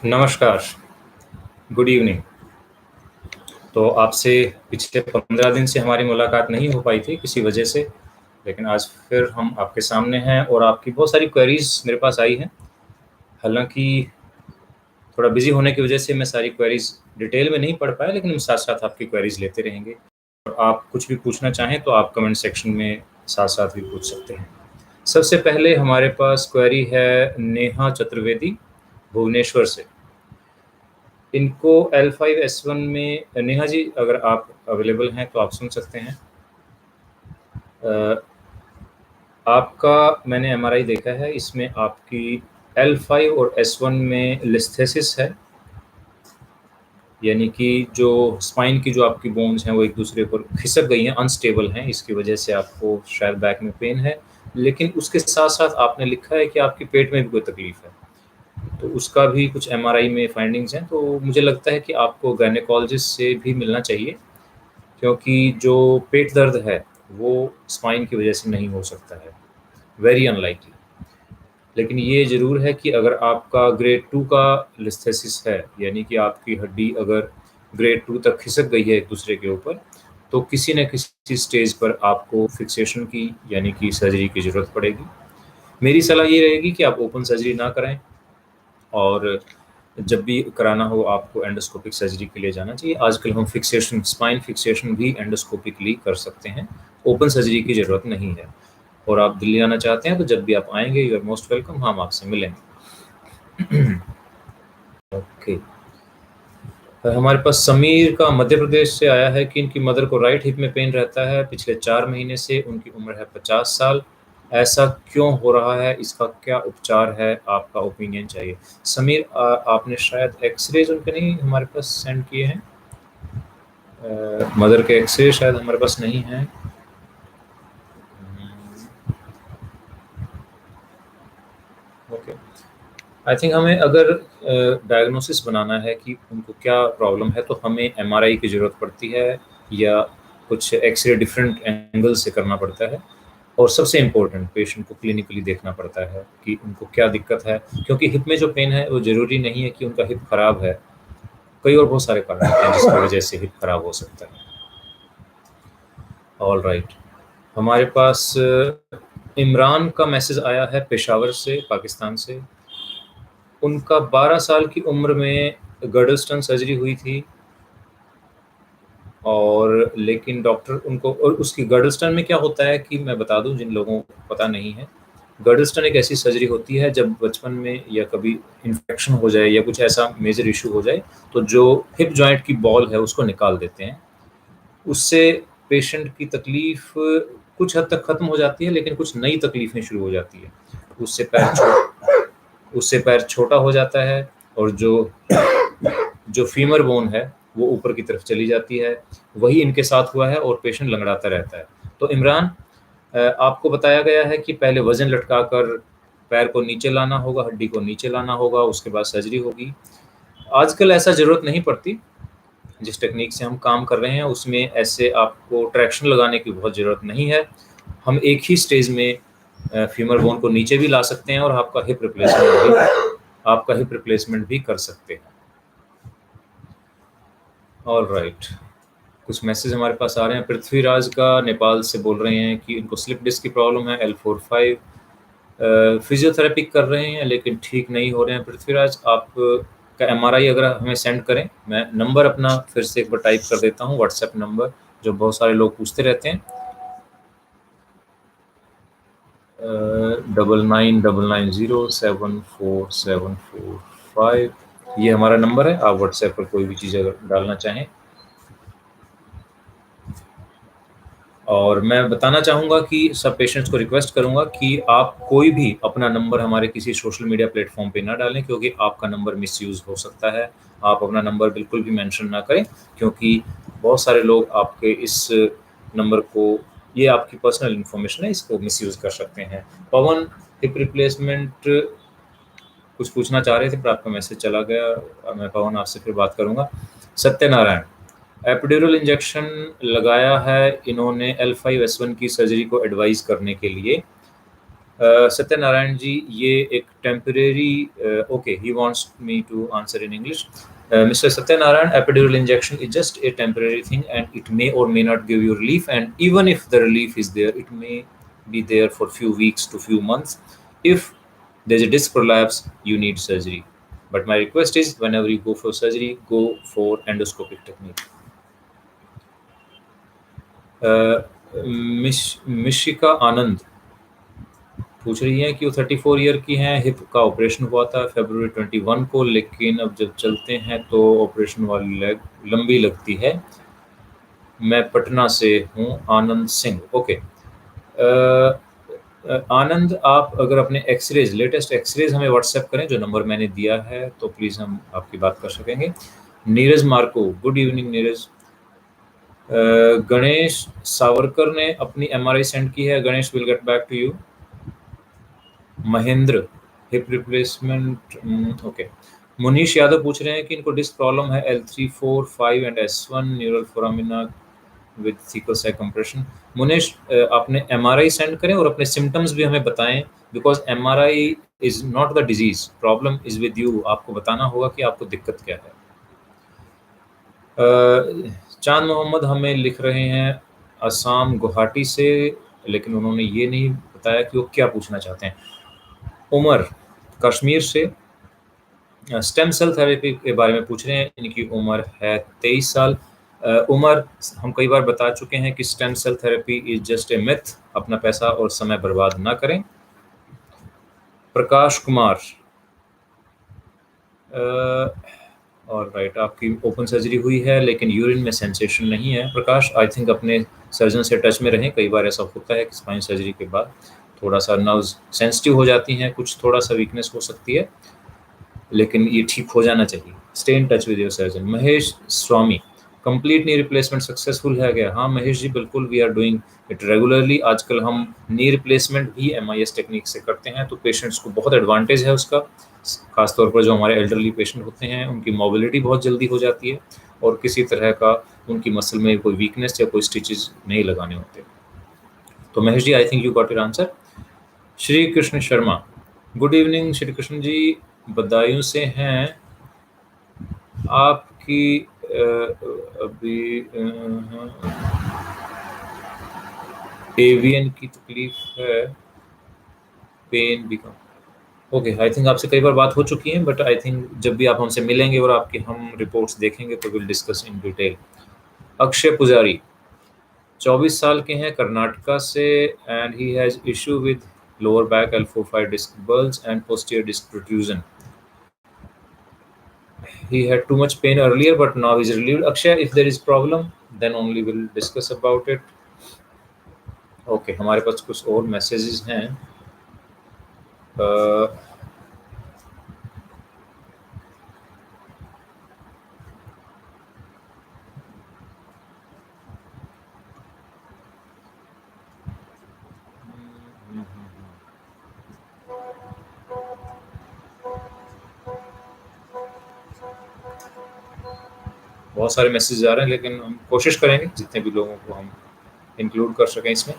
नमस्कार, good evening. तो आपसे पिछले 15 दिन से हमारी मुलाकात नहीं हो पाई थी किसी वजह से, लेकिन आज फिर हम आपके सामने हैं और आपकी बहुत सारी क्वेरीज़ मेरे पास आई हैं। हालाँकि थोड़ा बिज़ी होने की वजह से मैं सारी क्वेरीज़ डिटेल में नहीं पढ़ पाया, लेकिन हम साथ-साथ आपकी क्वेरीज़ लेते रहेंगे और आप कुछ भी पूछना चाहें तो आप कमेंट सेक्शन में साथ-साथ भी पूछ सकते हैं। सबसे पहले हमारे पास क्वेरी है नेहा चतुर्वेदी, भुवनेश्वर से। इनको L5S1 में नेहा जी, अगर आप अवेलेबल हैं तो आप सुन सकते हैं। आपका मैंने एमआरआई देखा है, इसमें आपकी L5 और S1 में लिस्थेसिस है, यानी कि जो स्पाइन की जो आपकी बोन्स हैं वो एक दूसरे पर खिसक गई हैं, अनस्टेबल हैं, इसकी वजह से आपको शायद बैक में पेन है। लेकिन उसके साथ-साथ आपने लिखा है कि आपके पेट में भी कोई तकलीफ़ है, तो उसका भी कुछ एमआरआई में फाइंडिंग्स हैं। तो मुझे लगता है कि आपको गायनेकोलॉजिस्ट से भी मिलना चाहिए, क्योंकि जो पेट दर्द है वो स्पाइन की वजह से नहीं हो सकता है, वेरी अनलाइकली। लेकिन ये ज़रूर है कि अगर आपका ग्रेड 2 का लिस्थेसिस है, यानी कि आपकी हड्डी अगर ग्रेड 2 तक खिसक गई है एक दूसरे के ऊपर, तो किसी न किसी स्टेज पर आपको फिक्सेशन की यानी कि सर्जरी की ज़रूरत पड़ेगी। मेरी सलाह ये रहेगी कि आप ओपन सर्जरी ना कराएं, और जब भी कराना हो आपको एंडोस्कोपिक सर्जरी के लिए जाना चाहिए। आजकल हम फिक्सेशन, स्पाइन फिक्सेशन भी एंडोस्कोपिकली कर सकते हैं, ओपन सर्जरी की ज़रूरत नहीं है। और आप दिल्ली आना चाहते हैं तो जब भी आप आएँगे यू आर मोस्ट वेलकम, हम आपसे मिलेंगे। ओके। हमारे पास समीर का मध्य प्रदेश से आया है कि इनकी मदर को राइट हिप में पेन रहता है पिछले 4 महीने से, उनकी उम्र है 50 साल। ऐसा क्यों हो रहा है? इसका क्या उपचार है? आपका ओपिनियन चाहिए। समीर, आपने शायद एक्स-रेज़ उनके नहीं हमारे पास सेंड किए हैं। मदर के एक्स-रे शायद हमारे पास नहीं हैं। ओके। आई थिंक हमें अगर डायग्नोसिस बनाना है कि उनको क्या प्रॉब्लम है, तो हमें एमआरआई की ज़रूरत पड़ती है या कुछ एक्स-रे डिफरेंट एंगल से करना पड़ता है। और सबसे इम्पोर्टेंट, पेशेंट को क्लिनिकली देखना पड़ता है कि उनको क्या दिक्कत है, क्योंकि हिप में जो पेन है वो ज़रूरी नहीं है कि उनका हिप खराब है। कई और बहुत सारे कारण होते हैं जिसकी वजह से हिप खराब हो सकता है। All right. हमारे पास इमरान का मैसेज आया है पेशावर से, पाकिस्तान से। उनका 12 साल की उम्र में गर्डलस्टन सर्जरी हुई थी, और लेकिन डॉक्टर उनको, और उसकी गर्डलस्टन में क्या होता है कि मैं बता दूं जिन लोगों को पता नहीं है, गर्डलस्टन एक ऐसी सर्जरी होती है जब बचपन में या कभी इन्फेक्शन हो जाए या कुछ ऐसा मेजर इशू हो जाए, तो जो हिप जॉइंट की बॉल है उसको निकाल देते हैं। उससे पेशेंट की तकलीफ कुछ हद तक खत्म हो जाती है, लेकिन कुछ नई तकलीफें शुरू हो जाती है। उससे पैर छोटा हो जाता है, और जो फीमर बोन है वो ऊपर की तरफ चली जाती है। वही इनके साथ हुआ है और पेशेंट लंगड़ाता रहता है। तो इमरान, आपको बताया गया है कि पहले वज़न लटकाकर पैर को नीचे लाना होगा, हड्डी को नीचे लाना होगा, उसके बाद सर्जरी होगी। आजकल ऐसा ज़रूरत नहीं पड़ती। जिस टेक्नीक से हम काम कर रहे हैं उसमें ऐसे आपको ट्रैक्शन लगाने की बहुत ज़रूरत नहीं है। हम एक ही स्टेज में फीमर बोन को नीचे भी ला सकते हैं और आपका हिप रिप्लेसमेंट भी कर सकते हैं। All right. कुछ मैसेज हमारे पास आ रहे हैं। पृथ्वीराज का नेपाल से बोल रहे हैं कि इनको स्लिप डिस्क की प्रॉब्लम है, L4-5 फिजियोथेरेपी कर रहे हैं लेकिन ठीक नहीं हो रहे हैं। पृथ्वीराज, आप का एमआरआई अगर हमें सेंड करें, मैं नंबर अपना फिर से एक बार टाइप कर देता हूँ, व्हाट्सएप नंबर जो बहुत सारे लोग पूछते रहते हैं, 9990747445। ये हमारा नंबर है। आप व्हाट्सएप पर कोई भी चीज़ अगर डालना चाहें। और मैं बताना चाहूँगा कि सब पेशेंट्स को रिक्वेस्ट करूँगा कि आप कोई भी अपना नंबर हमारे किसी सोशल मीडिया प्लेटफॉर्म पे ना डालें, क्योंकि आपका नंबर मिसयूज़ हो सकता है। आप अपना नंबर बिल्कुल भी मेंशन ना करें, क्योंकि बहुत सारे लोग आपके इस नंबर को, ये आपकी पर्सनल इन्फॉर्मेशन है, इसको मिसयूज़ कर सकते हैं। पवन, हिप रिप्लेसमेंट कुछ पूछना चाह रहे थे पर आपका मैसेज चला गया। मैं पवन आपसे फिर बात करूँगा। सत्यनारायण, एपिड्यूरल इंजेक्शन लगाया है इन्होंने L5S1 की सर्जरी को एडवाइस करने के लिए। सत्यनारायण जी, ये एक temporary, okay, he wants me to answer in English. Mr. Satyanarayan, epidural injection is just a temporary thing, and it may or may not give you relief. And even if the relief is there, it may be there for few weeks to few months. If there's a disc prolapse, you need surgery. But my request is, whenever you go for surgery, go for endoscopic technique. Mishika Anand पूछ रही हैं कि वो 34 year की हैं, hip का operation हुआ था फरवरी 21 को, लेकिन अब जब चलते हैं तो ऑपरेशन वाली लेग लंबी लगती है. मैं पटना से हूँ. आनंद सिंह, ओके. आनंद, आप अगर अपने एक्सरेज, लेटेस्ट एक्सरेज हमें व्हाट्सएप करें जो नंबर मैंने दिया है, तो प्लीज़ हम आपकी बात कर सकेंगे. Neeraj Marko, good evening Neeraj. गणेश सावरकर ने अपनी MRI सेंड की है. Ganesh, will get back to you. Mahendra, hip replacement, okay. Munish Yadav पूछ रहे हैं कि इनको डिस्क प्रॉब्लम है L3, 4, 5 and S1 neural foramina with thecal sac compression. Munish, आपने MRI सेंड करें और अपने सिम्टम्स भी हमें बताएं, because MRI is not the disease, problem is with you. आपको बताना होगा कि आपको दिक्कत क्या है. चांद मोहम्मद हमें लिख रहे हैं असम गुवाहाटी से, लेकिन उन्होंने ये नहीं बताया कि वो क्या पूछना चाहते हैं. उमर कश्मीर से स्टेम सेल थेरेपी के बारे में पूछ रहे हैं. इनकी उम्र है 23 साल. उमर, हम कई बार बता चुके हैं कि stem cell therapy is just a myth. अपना पैसा और समय बर्बाद ना करें. प्रकाश कुमार, और राइट, आपकी ओपन सर्जरी हुई है लेकिन यूरिन में सेंसेशन नहीं है. प्रकाश, आई थिंक अपने सर्जन से टच में रहें. कई बार ऐसा होता है कि स्पाइन सर्जरी के बाद थोड़ा सा नर्व्स सेंसिटिव हो जाती हैं, कुछ थोड़ा सा वीकनेस हो सकती है, लेकिन ये ठीक हो जाना चाहिए. Stay in touch with your surgeon. Mahesh Swami, complete knee replacement successful है क्या? हाँ महेश जी, बिल्कुल, we are doing it regularly. आजकल हम नी रिप्लेसमेंट भी MIS टेक्निक से करते हैं, तो पेशेंट्स को बहुत एडवांटेज है उसका. खासतौर पर जो हमारे एल्डरली पेशेंट होते हैं, उनकी मोबिलिटी बहुत जल्दी हो जाती है और किसी तरह का उनकी मसल में कोई वीकनेस या कोई स्टिचेस नहीं लगाने होते. तो Mahesh ji, I think you got your answer. Shri Krishna Sharma, good evening Shri Krishna ji, Badaun से हैं. आपकी अभी एवियन की तकलीफ है, पेन भी कम. ओके, आई थिंक आपसे कई बार बात हो चुकी है, बट आई थिंक जब भी आप हमसे मिलेंगे और आपकी हम रिपोर्ट्स देखेंगे तो will discuss in detail. Akshay पुजारी, 24 साल के हैं, कर्नाटका से, and he has issue with lower back L4-5 disc bulge and posterior disc protrusion. He had too much pain earlier, but now he's relieved. Akshay, if there is problem, then only we'll discuss about it. Okay, हमारे पास कुछ और messages हैं. बहुत सारे message आ रहे हैं, लेकिन हम कोशिश करेंगे जितने भी लोगों को हम इंक्लूड कर सकें इसमें.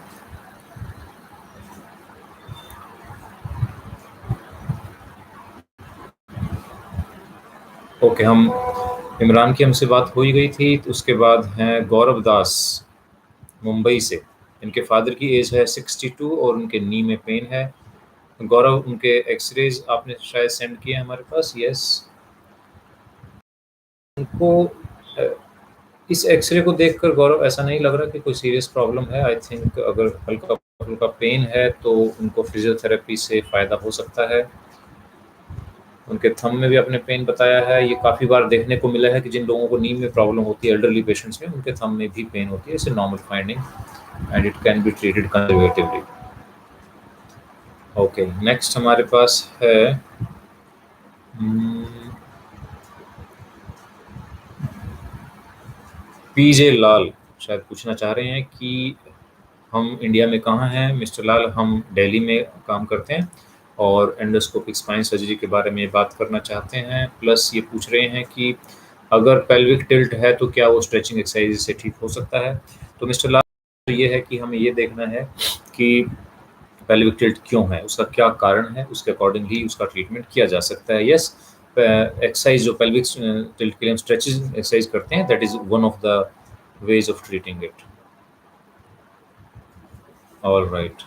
ओके, हम इमरान की हमसे बात हो ही गई थी. तो उसके बाद हैं गौरव दास मुंबई से. इनके फादर की एज है 62 और उनके नी में पेन है. गौरव, उनके एक्सरेज आपने शायद सेंड किए हमारे पास. यस, उनको इस एक्सरे को देखकर गौरव ऐसा नहीं लग रहा कि कोई सीरियस प्रॉब्लम है. आई थिंक अगर हल्का हल्का पेन है तो उनको फिजियोथेरेपी से फ़ायदा हो सकता है. उनके थंब में भी आपने पेन बताया है. ये काफ़ी बार देखने को मिला है कि जिन लोगों को नी में प्रॉब्लम होती है, एल्डरली पेशेंट्स में, उनके थंब में भी पेन होती है. It's a normal finding and it can be treated conservatively. Okay, next हमारे पास है PJ लाल. शायद पूछना चाह रहे हैं कि हम इंडिया में कहाँ हैं. मिस्टर लाल, हम दिल्ली में काम करते हैं और एंडोस्कोपिक स्पाइन सर्जरी के बारे में बात करना चाहते हैं. प्लस ये पूछ रहे हैं कि अगर पेल्विक टिल्ट है तो क्या वो स्ट्रेचिंग एक्सरसाइज से ठीक हो सकता है. तो मिस्टर लाल, ये है कि हमें ये देखना है कि पेल्विक टिल्ट क्यों है, उसका क्या कारण है, उसके अकॉर्डिंगली उसका ट्रीटमेंट किया जा सकता है। यस, एक्सरसाइज जो पेल्विक टिल्ट के लिए हम स्ट्रेचेस एक्सरसाइज करते हैं, that is one of the ways of treating it. All right.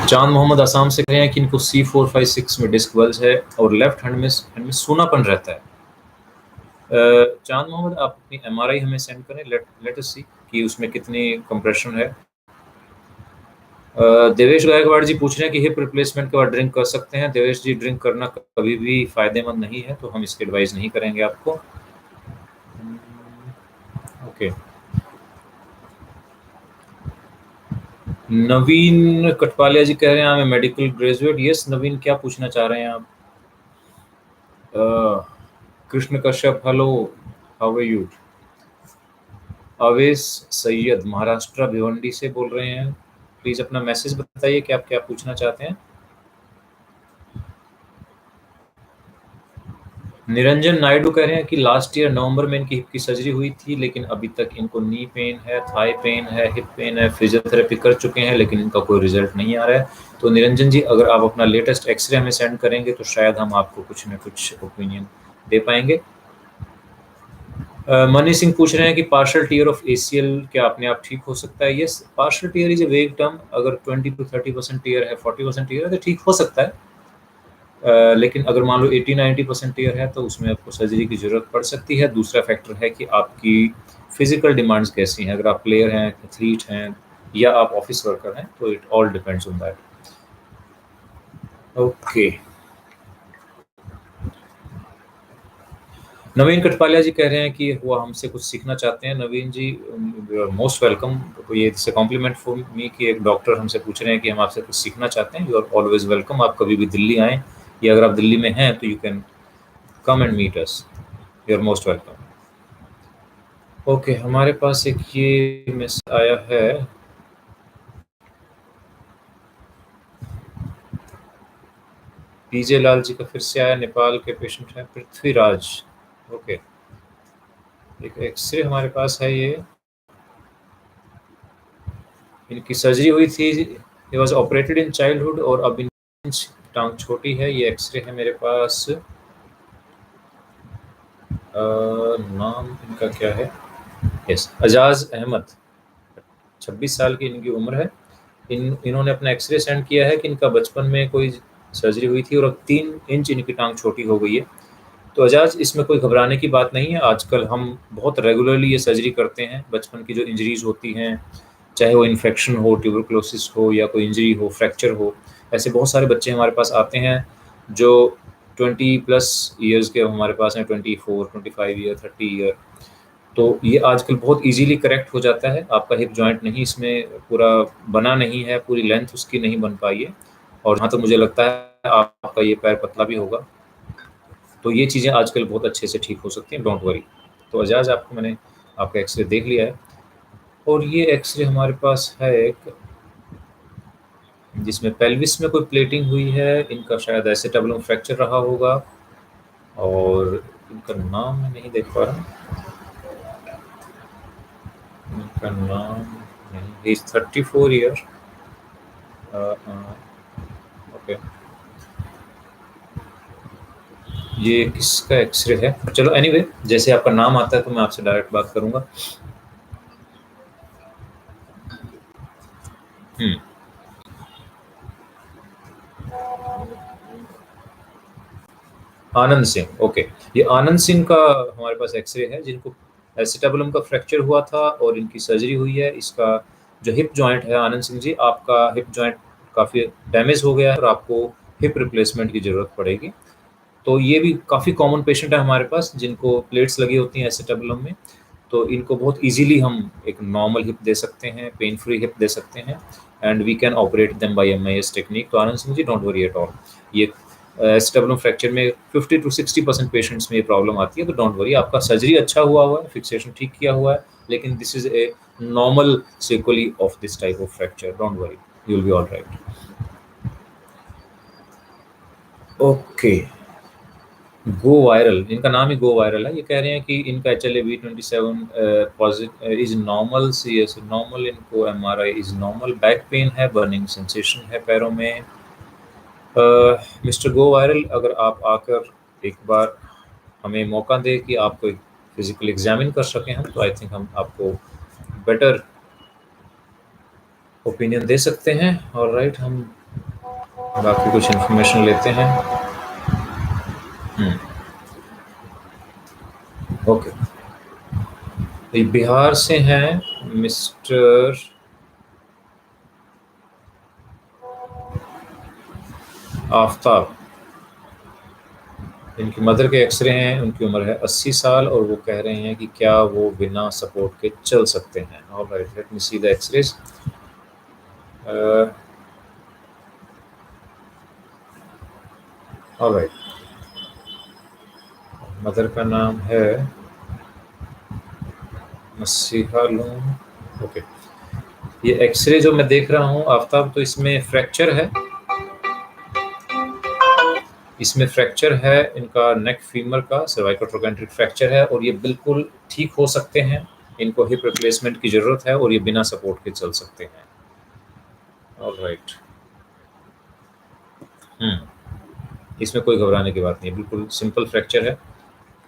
चांद मोहम्मद आसाम से कह रहे हैं कि इनको C456 में डिस्क बल्ज है और लेफ्ट हैंड में सूनापन रहता है। चांद मोहम्मद, आप अपनी MRI हमें सेंड करें, लेट अस सी कि उसमें कितनी कंप्रेशन है। देवेश गायकवाड़ जी पूछ रहे हैं कि हिप रिप्लेसमेंट के बाद ड्रिंक कर सकते हैं। देवेश जी, ड्रिंक करना कभी भी फायदेमंद नहीं है, तो हम इसकी एडवाइस नहीं करेंगे आपको। ओके। नवीन कटपालिया जी कह रहे हैं मैं मेडिकल ग्रेजुएट। यस नवीन, क्या पूछना चाह रहे हैं आप? Krishna Kashyap, hello, how are you? Avesh Syed Maharashtra Bhiwandi से बोल रहे हैं। प्लीज अपना मैसेज बताइए कि आप क्या पूछना चाहते हैं। निरंजन नायडू कह रहे हैं कि लास्ट ईयर नवंबर में इनकी हिप की सर्जरी हुई थी, लेकिन अभी तक इनको नी पेन है, थाई पेन है, हिप पेन है, फिजियोथेरेपी कर चुके हैं, लेकिन इनका कोई रिजल्ट नहीं आ रहा है। तो निरंजन जी, अगर आप अपना लेटेस्ट एक्सरे हमें सेंड करेंगे तो शायद हम आपको कुछ न कुछ ओपिनियन दे पाएंगे। मनी सिंह पूछ रहे हैं कि पार्शियल टीयर ऑफ ACL क्या अपने आप ठीक हो सकता है? Yes, partial tier is a वेग टर्म। अगर 20 to 30% टीयर है, 40% टीयर है, तो ठीक हो सकता है। लेकिन अगर मान लो 80-90% टीयर है, तो उसमें आपको सर्जरी की ज़रूरत पड़ सकती है। दूसरा फैक्टर है कि आपकी फिजिकल डिमांड्स कैसी हैं। अगर आप प्लेयर हैं, एथलीट हैं, या आप ऑफिस वर्कर हैं, तो it all depends on that. Okay. Naveen Katpalia ji कह रहे हैं कि वो हमसे कुछ सीखना चाहते हैं। नवीन जी, यू आर मोस्ट वेलकम। ये it's A complement for me कि एक डॉक्टर हमसे पूछ रहे हैं कि हम आपसे कुछ सीखना चाहते हैं। You are always welcome. आप कभी भी दिल्ली आएँ, या अगर आप दिल्ली में हैं तो you can come and meet us. You are most welcome. Okay, हमारे पास एक ये मैसेज आया है। पीजे लाल जी का फिर से आया, नेपाल के पेशेंट हैं पृथ्वीराज। ओके, एक एक्सरे हमारे पास है। ये इनकी सर्जरी हुई थी, he was operated in childhood, और अब इनकी टांग छोटी है। ये एक्सरे है मेरे पास। नाम इनका क्या है? यस, अजाज अहमद, 26 साल की इनकी उम्र है। इन्होंने अपना एक्सरे सेंड किया है कि इनका बचपन में कोई सर्जरी हुई थी और अब 3 इंच इनकी टांग छोटी हो गई है। तो अजाज, इसमें कोई घबराने की बात नहीं है। आजकल हम बहुत रेगुलरली ये सर्जरी करते हैं। बचपन की जो इंजरीज होती हैं, चाहे वो इन्फेक्शन हो, ट्यूबरकुलोसिस हो, या कोई इंजरी हो, फ्रैक्चर हो, ऐसे बहुत सारे बच्चे हमारे पास आते हैं जो 20+ ईयर्स के हमारे पास हैं, 24, 25 ईयर, 30 ईयर। तो ये आजकल बहुत इजीली करेक्ट हो जाता है। आपका हिप जॉइंट नहीं इसमें पूरा बना नहीं है, पूरी लेंथ उसकी नहीं बन पाई है, और जहाँ तक मुझे लगता है आपका ये पैर पतला भी होगा। तो ये चीज़ें आजकल बहुत अच्छे से ठीक हो सकती हैं, डोंट वरी। तो अजाज, आपको मैंने आपका एक्सरे देख लिया है, और ये एक्सरे हमारे पास है एक, जिसमें पेल्विस में कोई प्लेटिंग हुई है। इनका शायद एसेटाबुलम फ्रैक्चर रहा होगा, और इनका नाम मैं नहीं देख पा रहा। इनका नाम नहीं, ही इज 34 ईयर। ओके, ये किसका एक्सरे है? चलो एनीवे, जैसे आपका नाम आता है तो मैं आपसे डायरेक्ट बात करूंगा। आनंद सिंह, ओके। ये आनंद सिंह का हमारे पास एक्सरे है, जिनको एसिटाबुलम का फ्रैक्चर हुआ था और इनकी सर्जरी हुई है। इसका जो हिप जॉइंट है, आनंद सिंह जी, आपका हिप जॉइंट काफ़ी डैमेज हो गया है और आपको हिप रिप्लेसमेंट की ज़रूरत पड़ेगी। तो ये भी काफ़ी कॉमन पेशेंट है हमारे पास, जिनको प्लेट्स लगी होती हैं एसिटाबुलम में। तो इनको बहुत इजीली हम एक नॉर्मल हिप दे सकते हैं, पेन फ्री हिप दे सकते हैं, and we can operate them by MIS technique. तो Anand Singh ji, don't worry at all. ये एसिटाबुलम फ्रैक्चर में 50 to 60% पेशेंट्स में ये प्रॉब्लम आती है, तो डोंट वरी। आपका सर्जरी अच्छा हुआ है, फिक्सेशन ठीक किया हुआ है, लेकिन this is a normal sequelae of this type of fracture. Don't worry, you will be all right. Okay, go viral, इनका नाम ही गो वायरल है। ये कह रहे हैं कि इनका HLA-B27 positive is normal, CS normal, इनको MRI is normal, back pain है, बर्निंग सेंसेशन है पैरों में। मिस्टर गो वायरल, अगर आप आकर एक बार हमें मौका दें कि आपको फिजिकल एग्जामिन कर सकें हम, तो आई थिंक हम आपको बेटर ओपिनियन दे सकते हैं। और राइट, हम बाकी कुछ इन्फॉर्मेशन लेते हैं। ओके, ये बिहार से हैं मिस्टर आफ्ताब। इनकी मदर के एक्सरे हैं, उनकी उम्र है 80 साल, और वो कह रहे हैं कि क्या वो बिना सपोर्ट के चल सकते हैं। Alright, let me see the x-rays. Alright, mother का नाम है मसीहा लूम। ओके, ये एक्सरे जो मैं देख रहा हूँ आफ्ताब, तो इसमें फ्रैक्चर है, इसमें फ्रैक्चर है इनका नेक फीमर का, सर्वाइकल ट्रोकेंट्रिक फ्रैक्चर है, और ये बिल्कुल ठीक हो सकते हैं। इनको हिप रिप्लेसमेंट की ज़रूरत है और ये बिना सपोर्ट के चल सकते हैं। ऑलराइट, इसमें कोई घबराने की बात नहीं है, बिल्कुल सिंपल फ्रैक्चर है,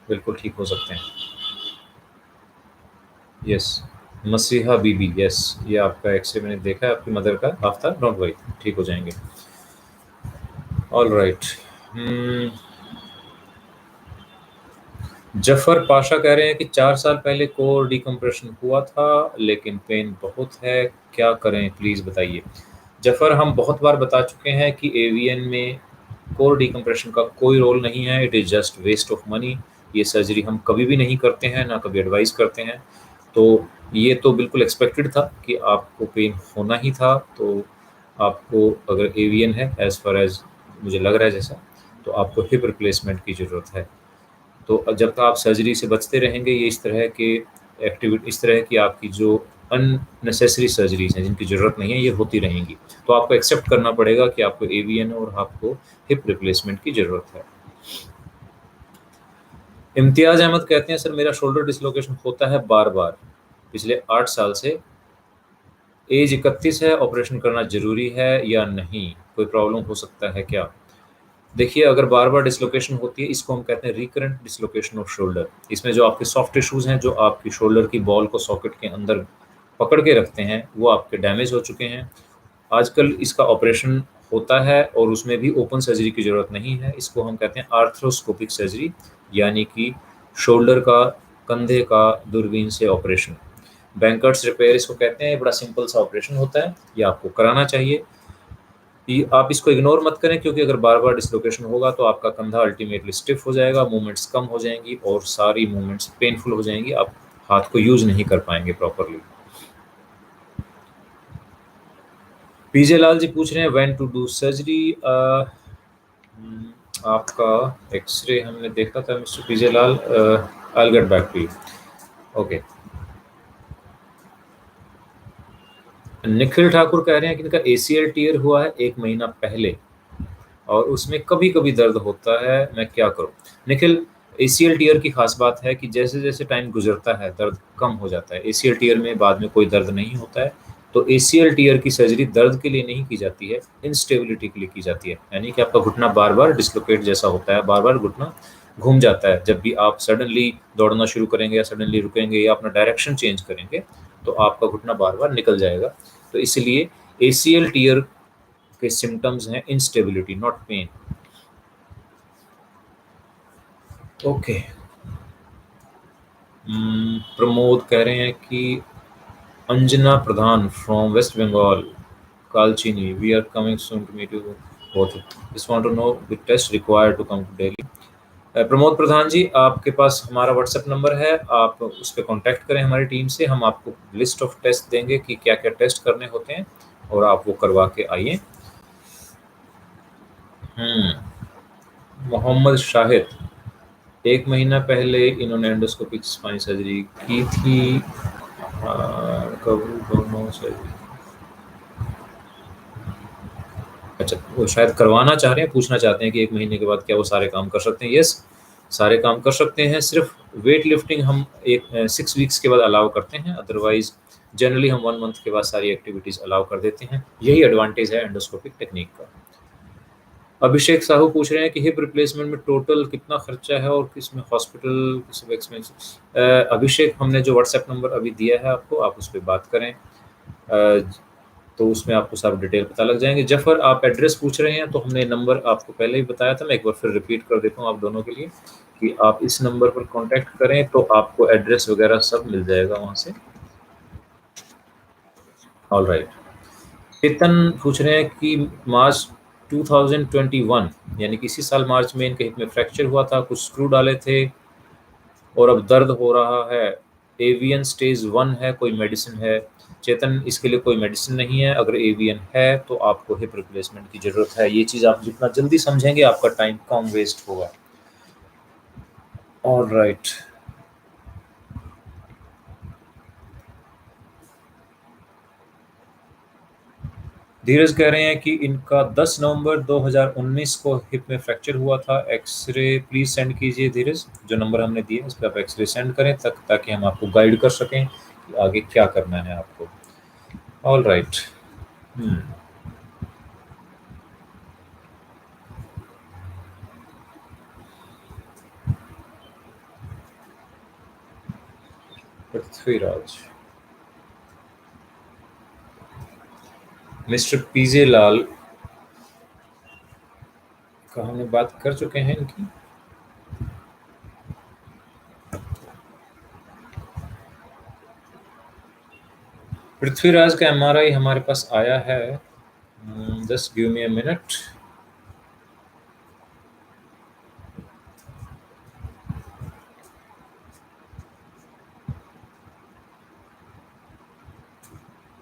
बिल्कुल ठीक हो सकते हैं। यस, मसीहा बीबी, यस, ये आपका एक्सरे मैंने देखा है आपकी मदर का, आफ्ताब, डोंट वरी, ठीक हो जाएंगे। ऑल राइट, जफर पाशा कह रहे हैं कि 4 साल पहले कोर डिकम्प्रेशन हुआ था लेकिन पेन बहुत है, क्या करें प्लीज़ बताइए। जफर, हम बहुत बार बता चुके हैं कि एवीएन में कोर डिकम्प्रेशन का कोई रोल नहीं है, it is just waste of money. ये सर्जरी हम कभी भी नहीं करते हैं, ना कभी एडवाइस करते हैं। तो ये तो बिल्कुल एक्सपेक्टेड था कि आपको पेन होना ही था। तो आपको अगर एवीएन है, एज़ फार एज़ मुझे लग रहा है जैसा, तो आपको हिप रिप्लेसमेंट की ज़रूरत है। तो जब तक आप सर्जरी से बचते रहेंगे, ये इस तरह के एक्टिविटी, इस तरह की आपकी जो अननेसेसरी सर्जरीज हैं जिनकी ज़रूरत नहीं है, ये होती रहेंगी। तो आपको एक्सेप्ट करना पड़ेगा कि आपको एवीएन और आपको हिप रिप्लेसमेंट की ज़रूरत है। इम्तियाज़ अहमद कहते हैं, सर मेरा शोल्डर डिसलोकेशन होता है बार बार पिछले 8 साल से, एज 31 है, ऑपरेशन करना ज़रूरी है या नहीं, कोई प्रॉब्लम हो सकता है क्या? देखिए, अगर बार-बार डिसलोकेशन होती है, इसको हम कहते हैं रिकरेंट डिसलोकेशन ऑफ शोल्डर। इसमें जो आपके सॉफ्ट टिश्यूज़ हैं, जो आपकी शोल्डर की बॉल को सॉकेट के अंदर पकड़ के रखते हैं, वो आपके डैमेज हो चुके हैं। आजकल इसका ऑपरेशन होता है और उसमें भी ओपन सर्जरी की ज़रूरत नहीं है। इसको हम कहते हैं आर्थ्रोस्कोपिक सर्जरी, यानी कि शोल्डर का, कंधे का दूरबीन से ऑपरेशन। बैंकर्स रिपेयर इसको कहते हैं। बड़ा सिंपल सा ऑपरेशन होता है, ये आपको कराना चाहिए। आप इसको इग्नोर मत करें, क्योंकि अगर बार-बार डिसलोकेशन होगा तो आपका कंधा अल्टीमेटली स्टिफ हो जाएगा, मूवमेंट्स कम हो जाएँगी और सारी मूवमेंट्स पेनफुल हो जाएँगी, आप हाथ को यूज़ नहीं कर पाएँगे प्रॉपर्ली। पीजे लाल जी पूछ रहे हैं व्हेन टू डू सर्जरी। आपका एक्सरे हमने देखा था mister PJ Lal, I will get back to you. Okay, Nikhil Thakur कह रहे हैं कि इनका ACL टियर हुआ है 1 महीना पहले और उसमें कभी-कभी दर्द होता है, मैं क्या करूँ? निखिल, ACL टियर की ख़ास बात है कि जैसे-जैसे टाइम गुज़रता है, दर्द कम हो जाता है। ACL टियर में बाद में कोई दर्द नहीं होता है। तो ACL टियर की सर्जरी दर्द के लिए नहीं की जाती है, इंस्टेबिलिटी के लिए की जाती है। यानी कि आपका घुटना बार-बार डिस्लोकेट जैसा होता है, बार-बार घुटना घूम जाता है। जब भी आप सडनली दौड़ना शुरू करेंगे या सडनली रुकेंगे या अपना डायरेक्शन चेंज करेंगे, तो आपका घुटना बार-बार निकल जाएगा। तो इसलिए ACL टियर के सिम्पटम्स हैं instability, not pain. Okay, Pramod कह रहे हैं कि Anjana Pradhan from West Bengal, Kalchini, we are coming soon to meet you both, just want to know the test required to come to Delhi. Pramod Pradhan ji, आपके पास हमारा व्हाट्सएप नंबर है, आप उस पर कॉन्टैक्ट करें हमारी टीम से, हम आपको लिस्ट ऑफ टेस्ट देंगे कि क्या क्या टेस्ट करने होते हैं और आप वो करवा के आइए। मोहम्मद शाहिद, 1 महीना पहले इन्होंने एंडोस्कोपिक स्पाइन सर्जरी की थी, कब दोनों सर्जरी, अच्छा वो शायद करवाना चाह रहे हैं, पूछना चाहते हैं कि 1 महीने के बाद क्या वो सारे काम कर सकते हैं। यस, सारे काम कर सकते हैं, सिर्फ वेट लिफ्टिंग हम एक 6 वीक्स के बाद अलाउ करते हैं, अदरवाइज़ जनरली हम 1 मंथ के बाद सारी एक्टिविटीज़ अलाउ कर देते हैं। यही एडवांटेज है एंडोस्कोपिक टेक्नीक का। अभिषेक साहू पूछ रहे हैं कि हिप रिप्लेसमेंट में टोटल कितना खर्चा है और किसमें हॉस्पिटल किस एक्सपेंस। अभिषेक, हमने जो व्हाट्सएप नंबर अभी दिया है आपको, आप उस पे बात करें, तो उसमें आपको सारी डिटेल पता लग जाएंगे। जफर, आप एड्रेस पूछ रहे हैं, तो हमने नंबर आपको पहले ही बताया था, मैं एक बार फिर रिपीट कर देता हूँ आप दोनों के लिए कि आप इस नंबर पर कांटेक्ट करें तो आपको एड्रेस वगैरह सब मिल जाएगा वहाँ से। All right. चेतन पूछ रहे हैं कि मार्च 2021 यानी कि इसी साल मार्च में इनके हिप में फ्रैक्चर हुआ था, कुछ स्क्रू डाले थे और अब दर्द हो रहा है। एवियन स्टेज 1 है, कोई मेडिसिन है? चेतन, इसके लिए कोई मेडिसिन नहीं है। अगर एवियन है तो आपको हिप रिप्लेसमेंट की ज़रूरत है। ये चीज़ आप जितना जल्दी समझेंगे आपका टाइम कम वेस्ट होगा। All right. धीरज कह रहे हैं कि इनका 10 नवंबर 2019 को हिप में फ्रैक्चर हुआ था, एक्सरे प्लीज़ सेंड कीजिए। धीरज, जो नंबर हमने दिया उस पर आप एक्सरे सेंड करें ताकि हम आपको गाइड कर सकें कि आगे क्या करना है आपको। All right. Prithviraj, mister PJ Lal का हमने बात कर चुके हैं इनकी। पृथ्वीराज का एमआरआई हमारे पास आया है। Just give me a minute.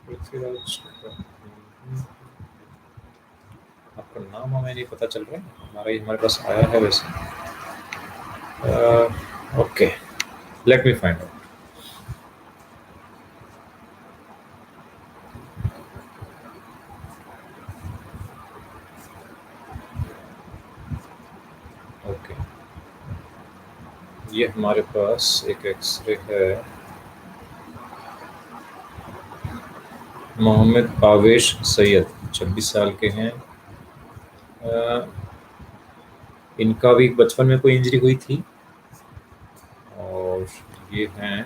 Prithviraj आपका नाम हमें नहीं पता चल रहा है, एमआरआई हमारे पास आया है वैसे। Okay, let me find out. Okay, ये हमारे पास एक एक्सरे है। मोहम्मद आवेश सैयद, 26 साल के हैं। इनका भी बचपन में कोई इंजरी हुई थी और ये हैं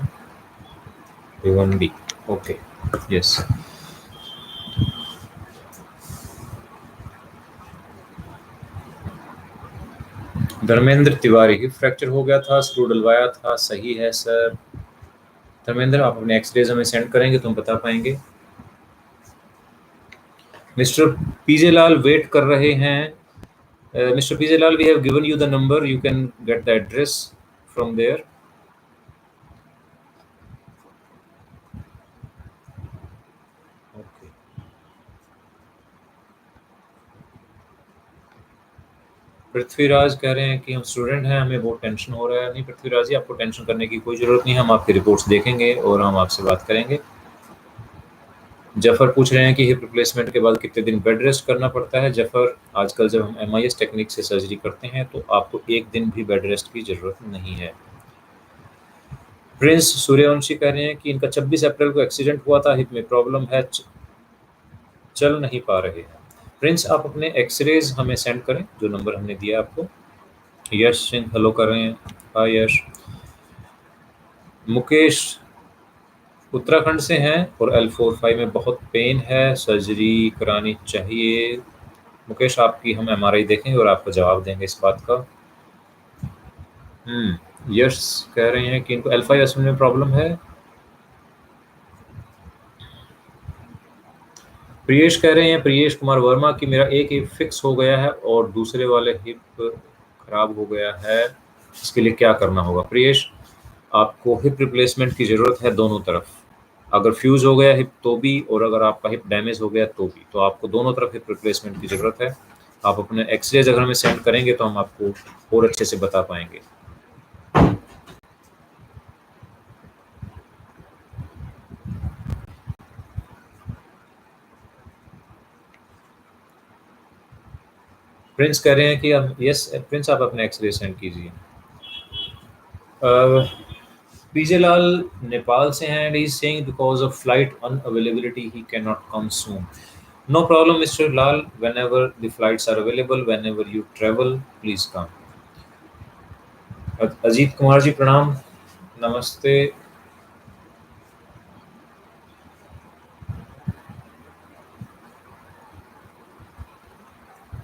Bhiwandi. Okay, yes. Dharmendra Tiwari, fracture हो गया था, स्क्रू डलवाया था। सही है सर। धर्मेंद्र, आप अपने एक्सरेज हमें सेंड करेंगे तो हम बता पाएंगे। मिस्टर पीजे लाल वेट कर रहे हैं। Mister PJ Lal, we have given you the number, you can get the address from there. Okay, Prithviraj कह रहे हैं कि हम स्टूडेंट हैं, हमें बहुत टेंशन हो रहा है। नहीं पृथ्वीराज जी, आपको टेंशन करने की कोई ज़रूरत नहीं है, हम आपकी रिपोर्ट्स देखेंगे और हम आपसे बात करेंगे। जफर पूछ रहे हैं कि हिप रिप्लेसमेंट के बाद कितने दिन बेड रेस्ट करना पड़ता है। जफर, आजकल जब हम एमआईएस टेक्निक से सर्जरी करते हैं तो आपको एक दिन भी बेड रेस्ट की ज़रूरत नहीं है। प्रिंस सूर्यवंशी कह रहे हैं कि इनका 26 अप्रैल को एक्सीडेंट हुआ था, हिप में प्रॉब्लम है, चल नहीं पा रहे हैं। प्रिंस, आप अपने एक्सरेज हमें सेंड करें, जो नंबर हमने दिया आपको। यश सिंह हेलो कर रहे हैं। हाय यश। मुकेश उत्तराखंड से हैं और L45 में बहुत पेन है, सर्जरी करानी चाहिए। मुकेश, आपकी हम एमआरआई देखेंगे और आपको जवाब देंगे इस बात का। यश कह रहे हैं कि इनको L5S1 में प्रॉब्लम है। प्रियेश कह रहे हैं, प्रियेश कुमार वर्मा, कि मेरा एक हिप फिक्स हो गया है और दूसरे वाले हिप खराब हो गया है, इसके लिए क्या करना होगा? प्रियेश, आपको हिप रिप्लेसमेंट की ज़रूरत है दोनों तरफ। अगर फ्यूज़ हो गया हिप तो भी, और अगर आपका हिप डैमेज हो गया तो भी, तो आपको दोनों तरफ हिप रिप्लेसमेंट की ज़रूरत है। आप अपने एक्सरेज अगर हमें सेंड करेंगे तो हम आपको और अच्छे से बता पाएंगे। प्रिंस कह रहे हैं कि अब, यस प्रिंस, आप अपने एक्सरे सेंड कीजिए। पीजे लाल नेपाल से हैं and he is saying because of flight unavailability he can not come soon. No problem mister Lal, whenever the flights are available, whenever you travel, please come. Ajit Kumar ji प्रणाम, नमस्ते.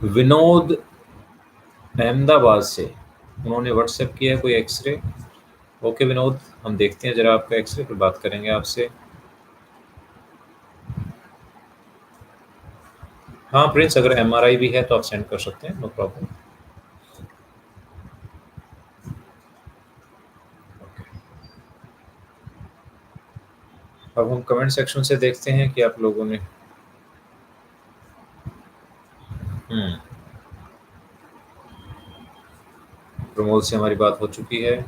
विनोद अहमदाबाद से, उन्होंने व्हाट्सएप किया है कोई एक्सरे. ओके विनोद, हम देखते हैं जरा आपका एक्सरे, फिर बात करेंगे आपसे. हाँ प्रिंस, अगर एमआरआई भी है तो आप सेंड कर सकते हैं, नो प्रॉब्लम. अब हम कमेंट सेक्शन से देखते हैं कि आप लोगों ने. हम्म. प्रमोद से हमारी बात हो चुकी है.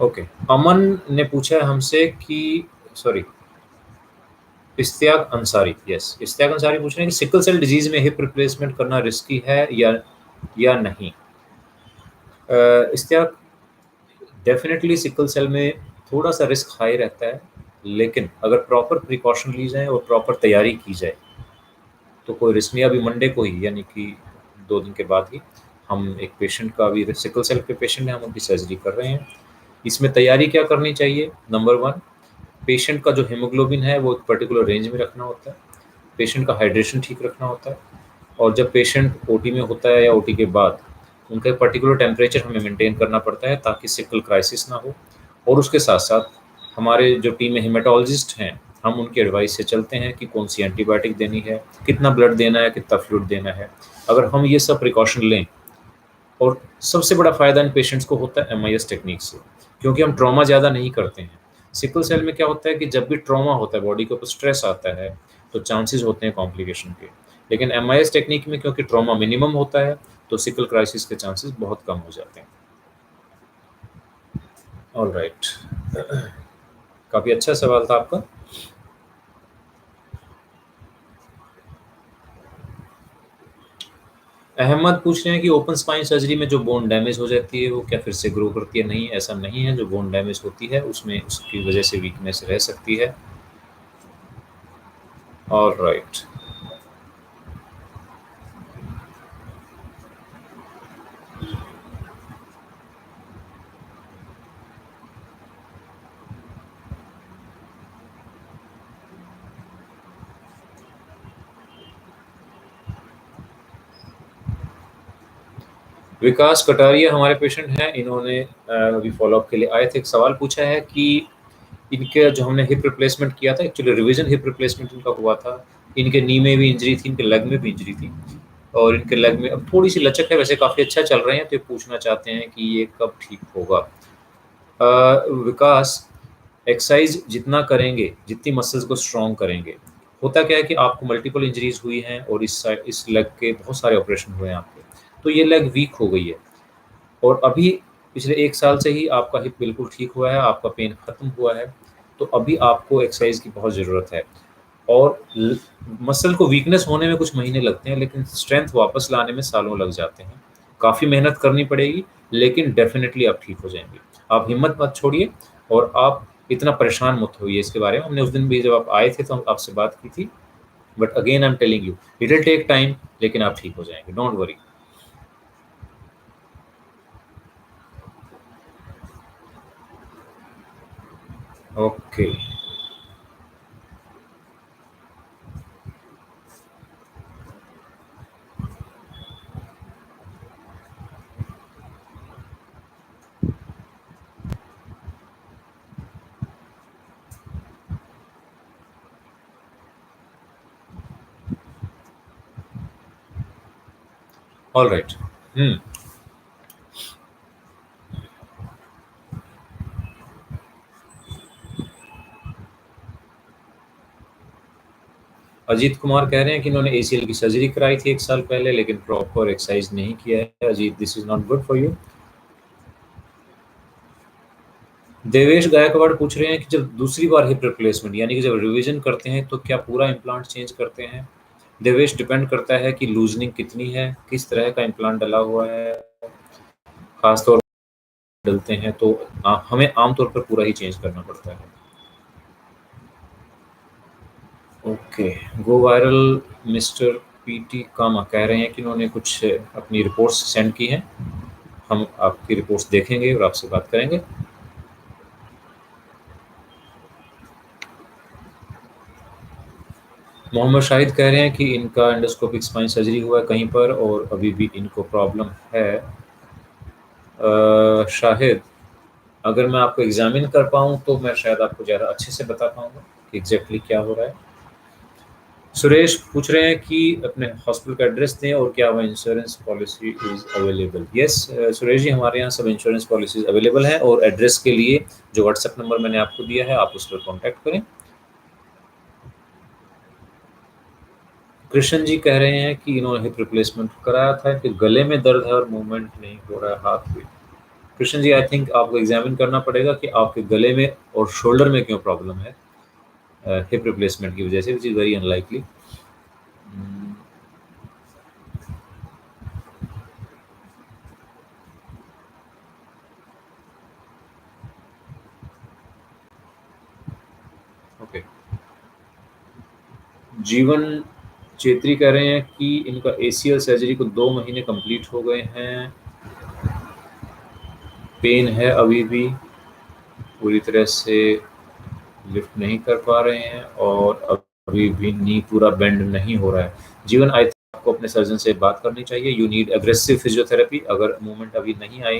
ओके, अमन ने पूछा है हमसे कि, सॉरी, इश्तियाक अंसारी, यस, इश्तियाक अंसारी पूछ रहे हैं कि सिकल सेल डिजीज में हिप रिप्लेसमेंट करना रिस्की है या नहीं. इश्तियाक, डेफिनेटली सिकल सेल में थोड़ा सा रिस्क हाई रहता है, लेकिन अगर प्रॉपर प्रिकॉशन ली जाए और प्रॉपर तैयारी की जाए तो कोई रिस्क नहीं. अभी मंडे को ही, यानी कि 2 दिन के बाद ही, हम एक पेशेंट का, अभी सिकल सेल के पेशेंट है, हम उनकी सर्जरी कर रहे हैं. इसमें तैयारी क्या करनी चाहिए? नंबर वन, पेशेंट का जो हीमोग्लोबिन है वो एक पर्टिकुलर रेंज में रखना होता है. पेशेंट का हाइड्रेशन ठीक रखना होता है. और जब पेशेंट ओटी में होता है या ओटी के बाद, उनका एक पर्टिकुलर टेम्परेचर हमें मेंटेन करना पड़ता है ताकि सिकल क्राइसिस ना हो. और उसके साथ साथ हमारे जो टीम में हेमेटोलॉजिस्ट हैं, हम उनकी एडवाइस से चलते हैं कि कौन सी एंटीबायोटिक देनी है, कितना ब्लड देना है, कितना फ्लूइड देना है. अगर हम ये सब प्रिकॉशन लें, और सबसे बड़ा फ़ायदा इन पेशेंट्स को होता है एमआईएस टेक्निक से, क्योंकि हम ट्रॉमा ज़्यादा नहीं करते हैं. सिकल सेल में क्या होता है कि जब भी ट्रॉमा होता है, बॉडी के ऊपर स्ट्रेस आता है, तो चांसेस होते हैं कॉम्प्लिकेशन के. लेकिन एमआईएस टेक्निक में क्योंकि ट्रॉमा मिनिमम होता है, तो सिकल क्राइसिस के चांसेस बहुत कम हो जाते हैं. ऑल राइट, काफ़ी अच्छा सवाल था आपका. अहमद पूछ रहे हैं कि ओपन स्पाइन सर्जरी में जो बोन डैमेज हो जाती है वो क्या फिर से ग्रो करती है? नहीं, ऐसा नहीं है. जो बोन डैमेज होती है उसमें उसकी वजह से वीकनेस रह सकती है. All right. विकास कटारिया हमारे पेशेंट हैं. इन्होंने अभी फॉलोअप के लिए आए थे. एक सवाल पूछा है कि इनके जो हमने हिप रिप्लेसमेंट किया था, एक्चुअली रिवीजन हिप रिप्लेसमेंट इनका हुआ था. इनके नी में भी इंजरी थी, इनके लेग में भी इंजरी थी, और इनके लेग में अब थोड़ी सी लचक है. वैसे काफ़ी अच्छा चल रहे हैं, तो ये पूछना चाहते हैं कि ये कब ठीक होगा. विकास, एक्सरसाइज जितना करेंगे, जितनी मसल्स को स्ट्रॉन्ग करेंगे, होता क्या है कि आपको मल्टीपल इंजरीज हुई हैं और इस साइड, इस लेग के बहुत सारे ऑपरेशन हुए हैं आपके, तो ये लेग वीक हो गई है. और अभी पिछले 1 साल से ही आपका हिप बिल्कुल ठीक हुआ है, आपका पेन खत्म हुआ है. तो अभी आपको एक्सरसाइज की बहुत ज़रूरत है. और मसल को वीकनेस होने में कुछ महीने लगते हैं, लेकिन स्ट्रेंथ वापस लाने में सालों लग जाते हैं. काफ़ी मेहनत करनी पड़ेगी, लेकिन डेफिनेटली आप ठीक हो जाएंगे. आप हिम्मत मत छोड़िए, और आप इतना परेशान मत होइए इसके बारे में. हमने उस दिन भी जब आप आए थे तो हम आपसे बात की थी, but again I am telling you, it will take time, लेकिन आप ठीक हो जाएंगे, don't worry. Okay. All right. Hmm. Ajit Kumar कह रहे हैं कि इन्होंने एसीएल की सर्जरी कराई थी 1 साल पहले, लेकिन प्रॉपर एक्सरसाइज नहीं किया है। Ajit, this is not good for you. Devesh Gaikwad पूछ रहे हैं कि जब दूसरी बार हिप रिप्लेसमेंट यानी कि जब रिवीजन करते हैं तो क्या पूरा इम्प्लांट चेंज करते हैं? देवेश, डिपेंड करता है कि लूजनिंग कितनी है, किस तरह का इम्प्लांट डला हुआ है। खास तौर पर डलते हैं तो हमें आमतौर पर पूरा ही चेंज करना पड़ता है। Okay, go viral mister PT Kama कह रहे हैं कि उन्होंने कुछ अपनी रिपोर्ट्स सेंड की हैं। हम आपकी रिपोर्ट्स देखेंगे और आपसे बात करेंगे। मोहम्मद शाहिद कह रहे हैं कि इनका एंडोस्कोपिक स्पाइन सर्जरी हुआ है कहीं पर और अभी भी इनको प्रॉब्लम है। शाहिद, अगर मैं आपको एग्जामिन कर पाऊँ तो मैं शायद आपको ज़्यादा अच्छे से बता पाऊँगा कि एग्जैक्टली क्या हो रहा है। सुरेश पूछ रहे हैं कि अपने हॉस्पिटल का एड्रेस दें और क्या वह insurance policy is available. Yes Suresh ji, हमारे यहाँ सब इंश्योरेंस पॉलिसीज़ अवेलेबल हैं और एड्रेस के लिए जो व्हाट्सएप नंबर मैंने आपको दिया है आप उस पर कॉन्टैक्ट करें। कृष्ण जी कह रहे हैं कि इन्होंने हिप रिप्लेसमेंट कराया था कि गले में दर्द है और मूवमेंट नहीं हो रहा है हाथ में। कृष्ण जी, आई थिंक आपको एग्जामिन करना पड़ेगा कि आपके गले में और शोल्डर में क्यों प्रॉब्लम है हिप रिप्लेसमेंट की वजह से, which is very unlikely. Okay, जीवन चेत्री कह रहे हैं कि इनका एसीएल सर्जरी को 2 महीने कंप्लीट हो गए हैं, पेन है अभी भी, पूरी तरह से लिफ्ट नहीं कर पा रहे हैं और अभी भी नी पूरा बेंड नहीं हो रहा है। जीवन, आई थिंक आपको अपने सर्जन से बात करनी चाहिए। You need aggressive physiotherapy. अगर मूवमेंट अभी नहीं आई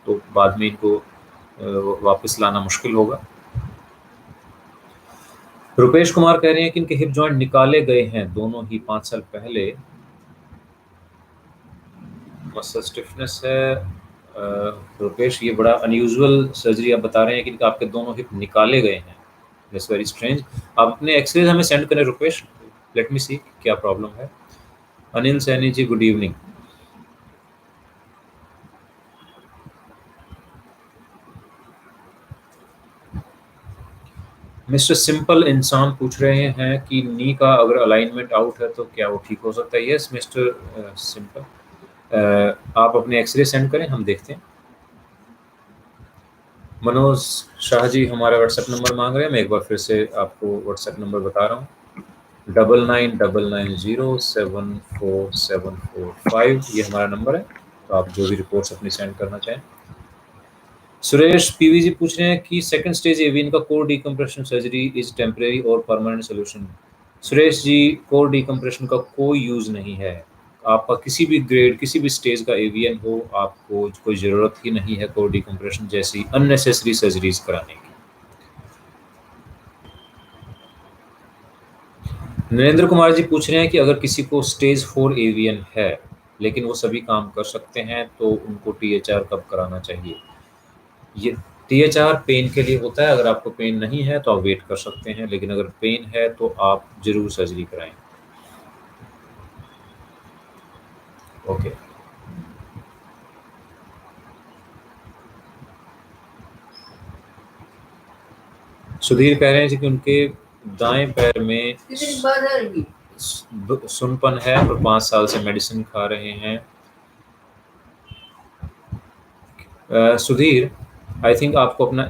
तो बाद में इनको वापस लाना मुश्किल होगा। रुपेश कुमार कह रहे हैं कि इनके हिप जॉइंट निकाले गए हैं दोनों ही 5 साल पहले। मसल स्टिफनेस है। रुपेश, ये बड़ा अनयूजुअल सर्जरी आप बता रहे हैं कि आपके दोनों हिप निकाले गए हैं। That's very strange. आप अपने एक्सरेज हमें सेंड करें रुपेश, लेट मी सी क्या प्रॉब्लम है। Anil Saini ji, good evening. Mister simple इंसान पूछ रहे हैं कि नी का अगर अलाइनमेंट आउट है तो क्या वो ठीक हो सकता है? यस मिस्टर सिंपल, आप अपने एक्सरे सेंड करें, हम देखते हैं। मनोज शाह जी हमारा व्हाट्सएप नंबर मांग रहे हैं, मैं एक बार फिर से आपको व्हाट्सएप नंबर बता रहा हूँ। 9999074745, ये हमारा नंबर है। तो आप जो भी रिपोर्ट्स अपनी सेंड करना चाहें। सुरेश पीवी जी पूछ रहे हैं कि सेकंड स्टेज एवियन का core decompression surgery is temporary और permanent solution. Suresh ji, core decompression का कोई यूज़ नहीं है। आपका किसी भी ग्रेड किसी भी स्टेज का एवियन हो, आपको कोई ज़रूरत ही नहीं है कोर डिकम्प्रेशन जैसी अननेसेसरी सर्जरीज कराने की। नरेंद्र कुमार जी पूछ रहे हैं कि अगर किसी को स्टेज 4 एवियन है लेकिन वो सभी काम कर सकते हैं तो उनको टीएचआर कब कराना चाहिए? ये टीएचआर पेन के लिए होता है। अगर आपको पेन नहीं है तो आप वेट कर सकते हैं, लेकिन अगर पेन है तो आप ज़रूर सर्जरी कराएं। ओके, सुधीर कह रहे हैं जी कि उनके दाएं पैर में सुनपन है और 5 साल से मेडिसिन खा रहे हैं। सुधीर, आई थिंक आपको अपना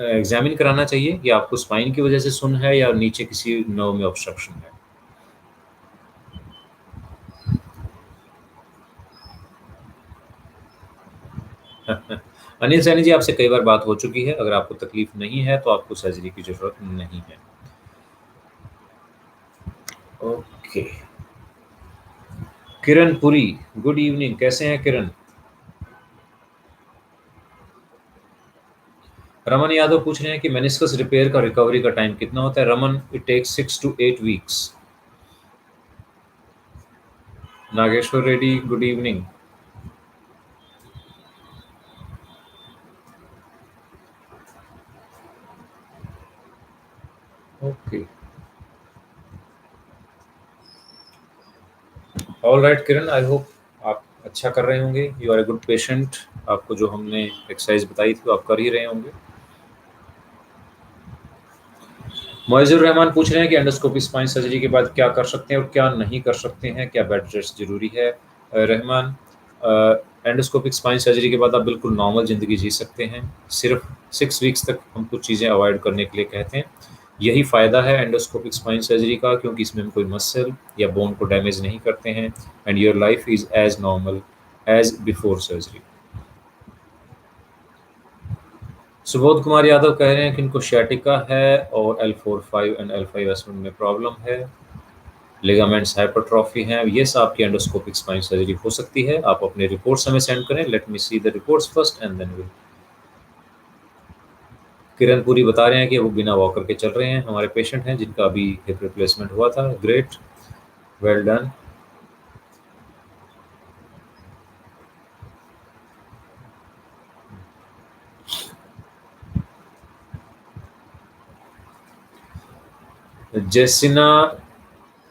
एग्जामिन कराना चाहिए कि आपको स्पाइन की वजह से सुन है या नीचे किसी नर्व में ऑब्स्ट्रक्शन है। अनिल सैनी जी, आपसे कई बार बात हो चुकी है। अगर आपको तकलीफ नहीं है तो आपको सर्जरी की जरूरत नहीं है। Okay, Kiran Puri, good evening, कैसे हैं किरण? रमन यादव पूछ रहे हैं कि मेनिस्कस रिपेयर का रिकवरी का टाइम कितना होता है? Raman, it takes 6 to 8 weeks। Nageshwar Reddy, good evening. Okay, all right Kiran, I hope आप अच्छा कर रहे होंगे। You are a good patient. आपको जो हमने एक्सरसाइज बताई थी वो आप कर ही रहे होंगे। मोइजुर रहमान पूछ रहे हैं कि एंडोस्कोपी स्पाइन सर्जरी के बाद क्या कर सकते हैं और क्या नहीं कर सकते हैं, क्या बेड रेस्ट जरूरी है? रहमान, एंडोस्कोपिक स्पाइन सर्जरी के बाद आप बिल्कुल नॉर्मल ज़िंदगी जी सकते हैं। सिर्फ 6 वीक्स तक हम कुछ चीज़ें अवॉइड करने के लिए कहते हैं। यही फ़ायदा है एंडोस्कोपिक स्पाइन सर्जरी का, क्योंकि इसमें हम कोई मसल या बोन को डैमेज नहीं करते हैं। And your life is as normal as before surgery. Subodh Kumar Yadav कह रहे हैं कि इनको शैटिका है और L4-5 एंड L5S1 में प्रॉब्लम है, लिगामेंट्स हाइपरट्रॉफी हैं। ये सब आपकी एंडोस्कोपिक स्पाइन सर्जरी हो सकती है। आप अपने रिपोर्ट्स हमें सेंड करें। Let me see the reports first and then will. Kiran Puri बता रहे हैं कि वो बिना वॉकर के चल रहे हैं। हमारे पेशेंट हैं जिनका अभी हिप रिप्लेसमेंट हुआ था। Great, well done. जेसिना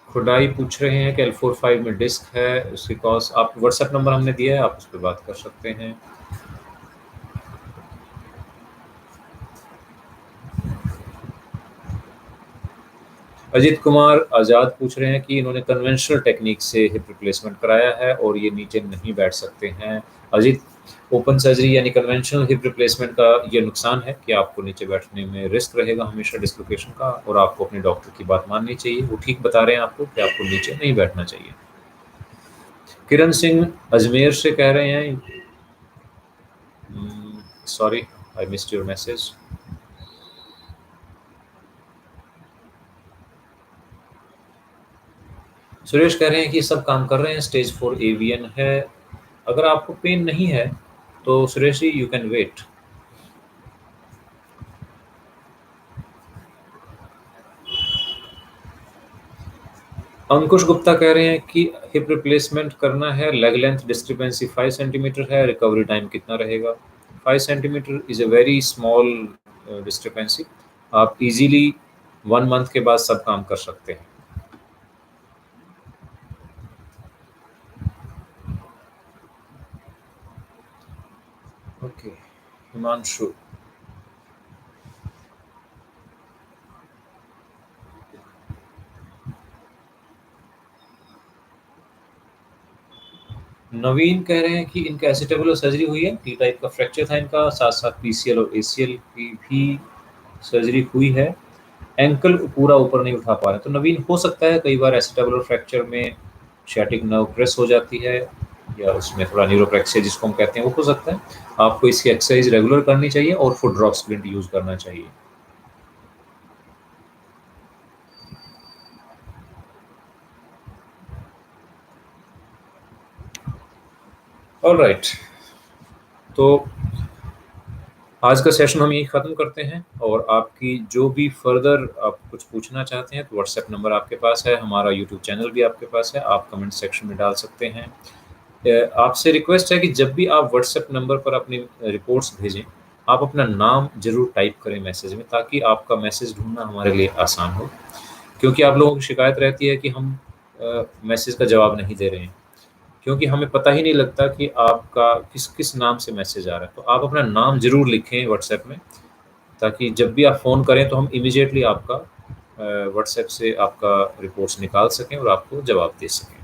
खुदाई पूछ रहे हैं कि L4-5 में डिस्क है, उसकी कॉज। आप व्हाट्सएप नंबर हमने दिया है, आप उस पर बात कर सकते हैं। अजीत कुमार आज़ाद पूछ रहे हैं कि इन्होंने कन्वेंशनल टेक्निक से हिप रिप्लेसमेंट कराया है और ये नीचे नहीं बैठ सकते हैं। अजीत, ओपन सर्जरी यानी कन्वेंशनल हिप रिप्लेसमेंट का ये नुकसान है कि आपको नीचे बैठने में रिस्क रहेगा हमेशा डिस्लोकेशन का, और आपको अपने डॉक्टर की बात माननी चाहिए। वो ठीक बता रहे हैं आपको कि आपको नीचे नहीं बैठना चाहिए। किरण सिंह अजमेर से कह रहे हैं, sorry I missed your message. Suresh कह रहे हैं कि सब काम कर रहे हैं, स्टेज 4 एवियन है। अगर आपको पेन नहीं है तो Suresh ji you can wait. अंकुश गुप्ता कह रहे हैं कि हिप रिप्लेसमेंट करना है, लेग लेंथ डिस्क्रिपेंसी 5 सेंटीमीटर है, रिकवरी टाइम कितना रहेगा? 5 centimetre is a very small discrepancy. आप इजीली 1 मंथ के बाद सब काम कर सकते हैं। ओके, हिमांशु, नवीन कह रहे हैं कि इनका एसिटेबुलर सर्जरी हुई है, टी टाइप का फ्रैक्चर था इनका, साथ साथ पीसीएल और एसीएल की भी सर्जरी हुई है। एंकल पूरा ऊपर नहीं उठा पा रहे, तो नवीन हो सकता है कई बार एसिटेबुलर फ्रैक्चर में शैटिक नर्व प्रेस हो जाती है, या उसमें थोड़ा न्यूरोप्रेक्सिया जिसको हम कहते हैं वो हो सकता है। आपको इसकी एक्सरसाइज रेगुलर करनी चाहिए और फुट ड्रॉप स्प्रिंट यूज करना चाहिए। ऑल राइट, तो आज का सेशन हम यही ख़त्म करते हैं। और आपकी जो भी फर्दर आप कुछ पूछना चाहते हैं तो व्हाट्सएप नंबर आपके पास है, हमारा यूट्यूब चैनल भी आपके पास है, आप कमेंट सेक्शन में डाल सकते हैं। आपसे रिक्वेस्ट है कि जब भी आप व्हाट्सएप नंबर पर अपनी रिपोर्ट्स भेजें, आप अपना नाम ज़रूर टाइप करें मैसेज में, ताकि आपका मैसेज ढूँढना हमारे लिए आसान हो। क्योंकि आप लोगों की शिकायत रहती है कि हम मैसेज का जवाब नहीं दे रहे हैं, क्योंकि हमें पता ही नहीं लगता कि आपका किस किस नाम से मैसेज आ रहा है। तो आप अपना नाम ज़रूर लिखें व्हाट्सएप में, ताकि जब भी आप फ़ोन करें तो हम इमीडिएटली आपका व्हाट्सएप से आपका रिपोर्ट्स निकाल सकें और आपको जवाब दे सकें।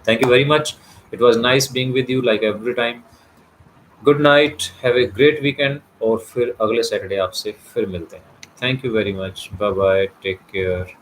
Thank you very much, it was nice being with you like every time. Good night, have a great weekend, और फिर अगले सैटरडे आपसे फिर मिलते हैं। Thank you very much, bye bye, take care.